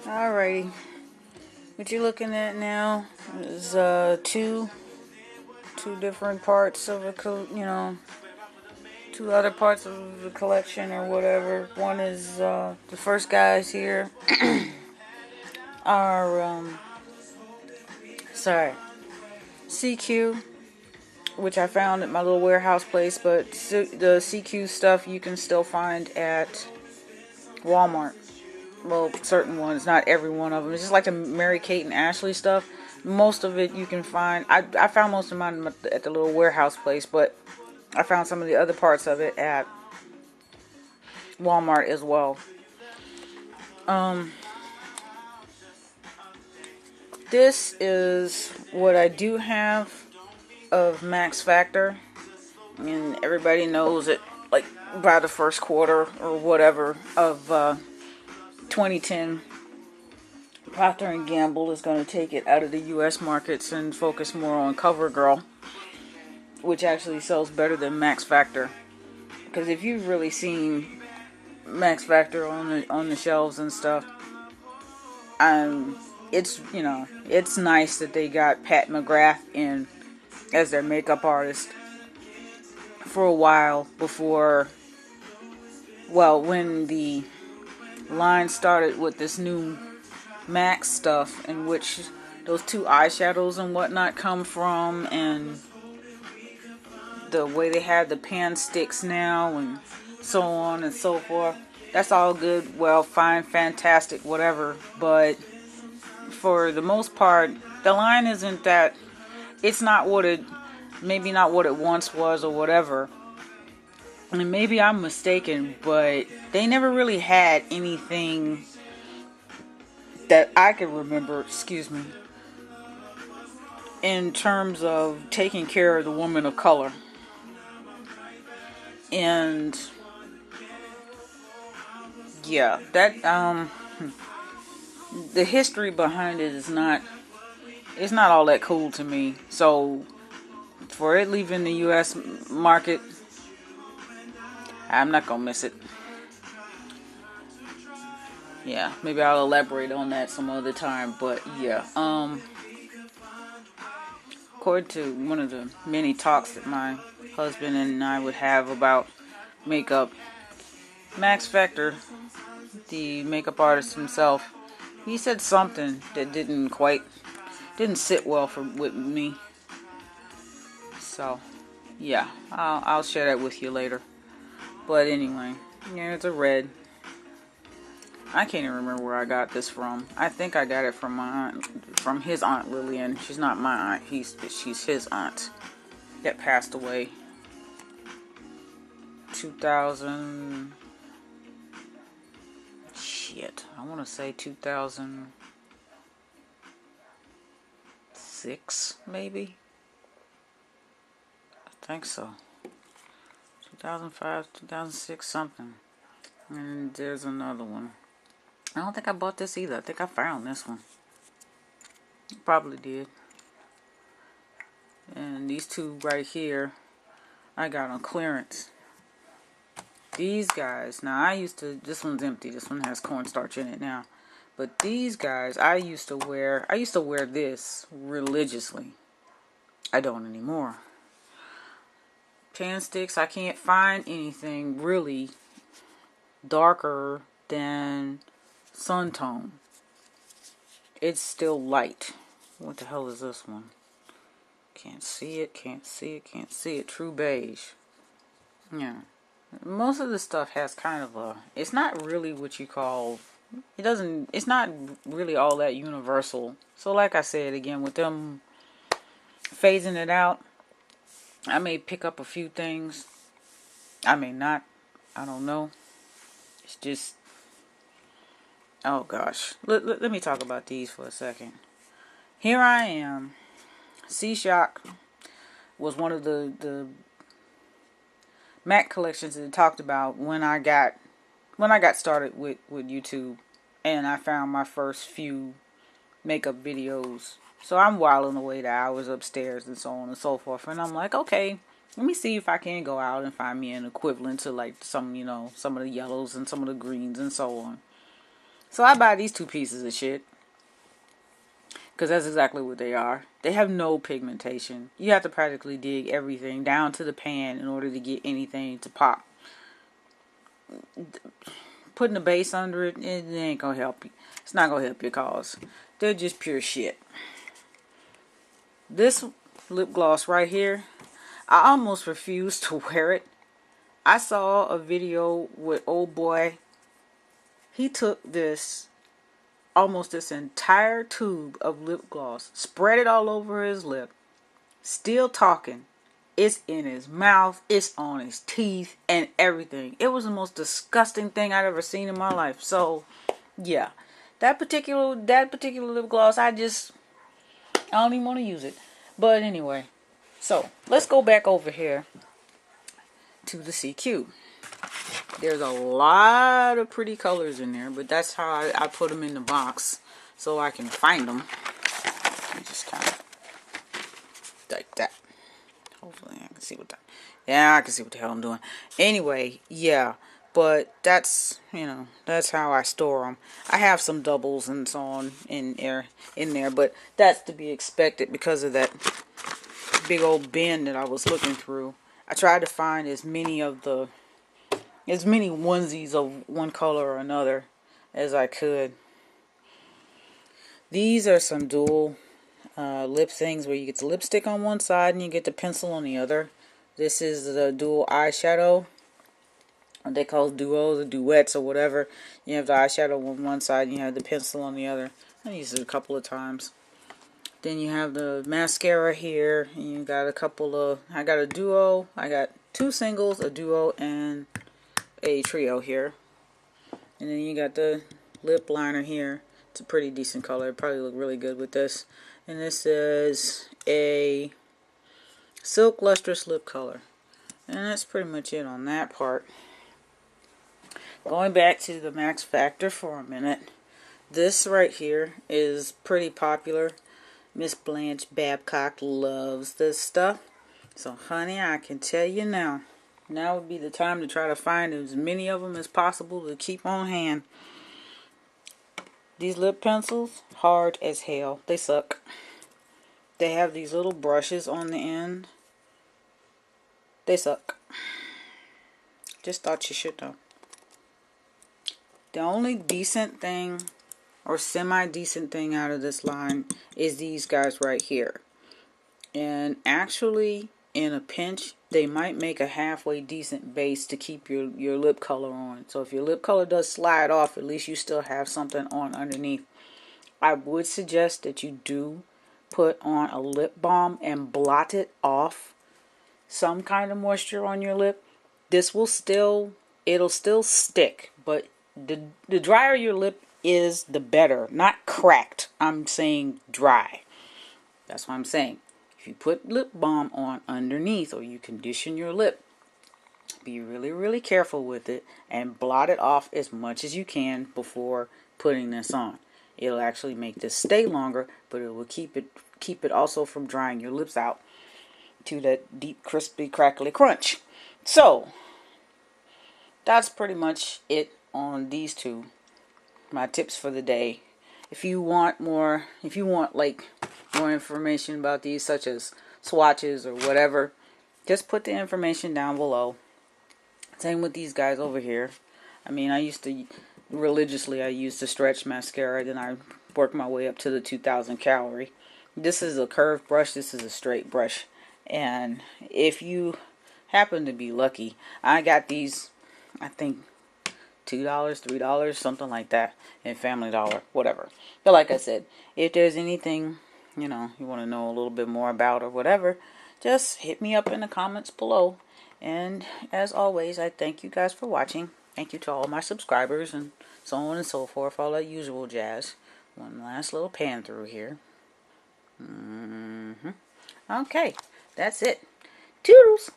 Alrighty, what you're looking at now is two different parts of a two other parts of the collection or whatever. One is the first guys here are CQ, which I found at my little warehouse place, but the CQ stuff you can still find at Walmart. Well, certain ones, not every one of them. It's just like the Mary-Kate and Ashley stuff. Most of it you can find. I found most of mine at the little warehouse place, but I found some of the other parts of it at Walmart as well. This is what I do have of MaxFactor, and everybody knows it. Like by the first quarter or whatever of 2010, Procter&Gamble is going to take it out of the U.S. markets and focus more on CoverGirl, which actually sells better than MaxFactor. Because if you've really seen MaxFactor on the shelves and stuff, it's nice that they got Pat McGrath in as their makeup artist for a while before, well, when the line started with this new Max stuff, in which those two eyeshadows and whatnot come from, and the way they have the pan sticks now, and so on and so forth. That's all good, well, fine, fantastic, whatever. But for the most part, the line isn't that. It's not what it, maybe not what it once was or whatever. And maybe I'm mistaken, but they never really had anything that I could remember, in terms of taking care of the woman of color. And yeah, that the history behind it is not, it's not all that cool to me. So for it leaving the US market, I'm not gonna miss it. Yeah, maybe I'll elaborate on that some other time. But yeah, according to one of the many talks that my husband and I would have about makeup, MaxFactor, the makeup artist himself, he said something that didn't sit well with me. So yeah, I'll share that with you later. But anyway, yeah, it's a red. I can't even remember where I got this from. I think I got it from my aunt, from his aunt Lillian. She's not my aunt. She's his aunt that passed away. 2000. Shit, I want to say 2006, maybe. I think so. 2005, 2006, something. And there's another one. I don't think I bought this either. I think I found this one. Probably did. And these two right here, I got on clearance. These guys, now this one's empty. This one has cornstarch in it now. But these guys, I used to wear this religiously. I don't anymore. Pan sticks, I can't find anything really darker than Sun Tone. It's still light. What the hell is this one? Can't see it. True beige. Yeah. Most of the stuff has kind of a, it's not really what you call, it's not really all that universal. So like I said again, with them phasing it out, I may pick up a few things. I may not. I don't know. It's just, oh gosh. Let me talk about these for a second. Here I am. C-Shock was one of the MAC collections that I talked about when I got started with YouTube, and I found my first few makeup videos. So I'm whiling away the hours upstairs and so on and so forth, and I'm like, okay, let me see if I can go out and find me an equivalent to like some of the yellows and some of the greens and so on. So I buy these two pieces of shit. Because that's exactly what they are. They have no pigmentation. You have to practically dig everything down to the pan in order to get anything to pop. Putting a base under it, it ain't gonna help you. It's not gonna help your cause. They're just pure shit. This lip gloss right here, I almost refuse to wear it. I saw a video with old boy. He took almost this entire tube of lip gloss, spread it all over his lip, still talking. It's in his mouth, it's on his teeth, and everything. It was the most disgusting thing I'd ever seen in my life. So, yeah. That particular lip gloss, I don't even want to use it. But anyway, so let's go back over here to the CQ. There's a lot of pretty colors in there, but that's how I put them in the box so I can find them. Just kind of like that. Hopefully I can see what that. Yeah, I can see what the hell I'm doing. Anyway, yeah, but that's that's how I store them. I have some doubles and so on in there, but that's to be expected because of that big old bin that I was looking through. I tried to find as many onesies of one color or another as I could. These are some dual lip things where you get the lipstick on one side and you get the pencil on the other. This is the dual eyeshadow. They call it duos or duets or whatever. You have the eyeshadow on one side and you have the pencil on the other. I used it a couple of times. Then you have the mascara here. And you got I got a duo. I got two singles, a duo, and a trio here. And then you got the lip liner here. It's a pretty decent color. It'd probably look really good with this. And this is a Silk Lustrous lip color. And that's pretty much it on that part. Going back to the MaxFactor for a minute. This right here is pretty popular. Miss Blanche Babcock loves this stuff. So honey, I can tell you now. Now would be the time to try to find as many of them as possible to keep on hand. These lip pencils, hard as hell. They suck. They have these little brushes on the end. They suck. Just thought you should know. The only decent thing or semi-decent thing out of this line is these guys right here. And actually, in a pinch, they might make a halfway decent base to keep your lip color on. So if your lip color does slide off, at least you still have something on underneath. I would suggest that you do put on a lip balm and blot it off. Some kind of moisture on your lip. This will it'll still stick, but the drier your lip is, the better. Not cracked. I'm saying dry. That's what I'm saying. If you put lip balm on underneath or you condition your lip, be really, really careful with it and blot it off as much as you can before putting this on. It'll actually make this stay longer, but it will keep it also from drying your lips out to that deep, crispy, crackly crunch. So, that's pretty much it on these two. My tips for the day. If you want more information about these, such as swatches or whatever, just put the information down below. Same with these guys over here. I mean, I used to stretch mascara, then I worked my way up to the 2000 calorie. This is a curved brush, this is a straight brush. And if you happen to be lucky, I got these, I think, $2, $3, something like that, in Family Dollar, whatever. But like I said, if there's anything, you want to know a little bit more about or whatever, just hit me up in the comments below. And as always, I thank you guys for watching. Thank you to all my subscribers and so on and so forth, all that usual jazz. One last little pan through here. Okay, that's it. Toodles!